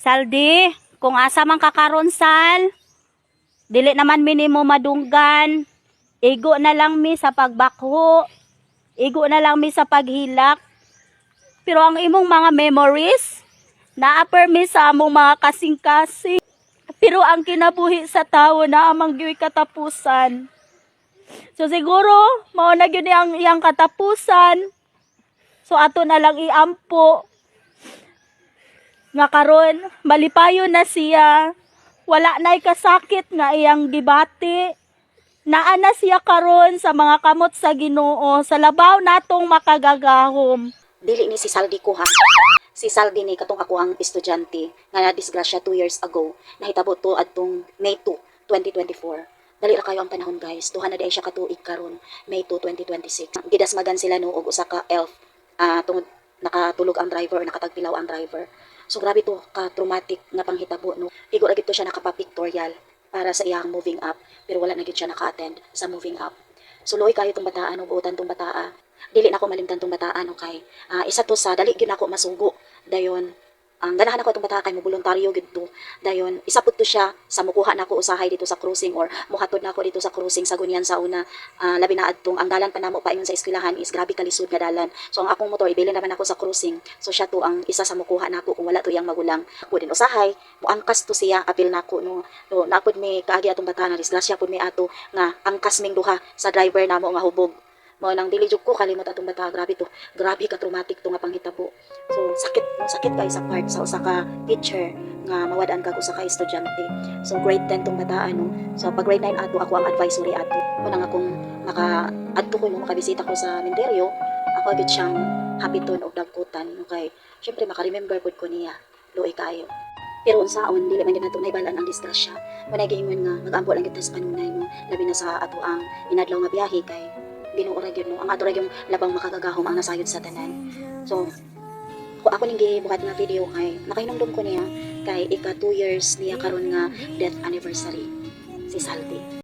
Saldi, kung asa man kakaron sal, dili naman minimo madunggan. Igo na lang mi sa pagbakho. Igo na lang mi sa paghilak. Pero ang imong mga memories, naa-per mi sa among mga kasing-kasing. Pero ang kinabuhi sa tao na amang gyud katapusan. So siguro, mao na gyud ang iyang katapusan. So ato na lang iampo nga karon malipayon na siya. Wala na'y kasakit nga iyang gibati. Naa na siya karon sa mga kamot sa Ginoo, sa labaw natong makagagahom. Dili ni si Saldi ko ha. Si Saldi ni katong ako ang estudyante nga na-disgrasya 2 years ago. Nahitabo to adtong May 2, 2024. Dali ra kayo ang panahon guys. Duha na day siya katuig karon, May 2, 2026. Gidasmagan sila no og usa ka elf. Tungod nakatulog ang driver or nakatagpilaw ang driver. So grabe to ka traumatic nga panghitabo no. Igo ra gid to siya nakapa-pictorial para sa iyang moving up pero wala na gid siya naka-attend sa moving up. So luoy kayo tong bataan ug utan tong bataa. Dili na ako malimtan tong bataan okay. Isa to sa dali gyud ako masugo dayon. Ang ganahan ako itong bata kay mo voluntaryo gid to. Dayon isa pud to siya sa mukuha nako usahay dito sa cruising or muhatod nako dito sa cruising sa Gunyan sa una. Labi na adtong ang dalan pa namo paingon sa eskwelahan is grabe kalisod nga dalan. So ang akong motor ibili naman ako sa cruising. So siya to ang isa sa mukuha nako kung wala to yang magulang. Pudin usahay, muangkas to siya apil nako no. No napud mi kaagi atong bata na disgrasya pud mi ato nga angkas ming duha sa driver namo nga hubog. Mo nang dili jud ko kalimot atong bata, grabe to. Grabe ka traumatic to nga panghitabo. So sakit kay sa part sa usa ka teacher nga mawad-an kag usa ka estudyante. So grade 10 tong bata no. So pag grade 9 ato ako ang advisory ato. Kunang akong adto ko makabisita ko sa Minterio, ako gid siyang hapiton og dagkutan no kay syempre maka-remember pud ko niya. Luoy kayo. Pero unsaon dili man gyud nato naibalan ang disgrasya. Wala giingon nga mag-ampo lang kita sa panunay no. Labi na sa ato ang inadlaw nga biyahe kay Ginoo ra gyud no. Ang ato ra yung labang makagagahom ang nasayod sa tanan. So ako ning gibuhat nga video kay nakahinumdum ko niya kay ika 2 years niya karon nga death anniversary si Saldi.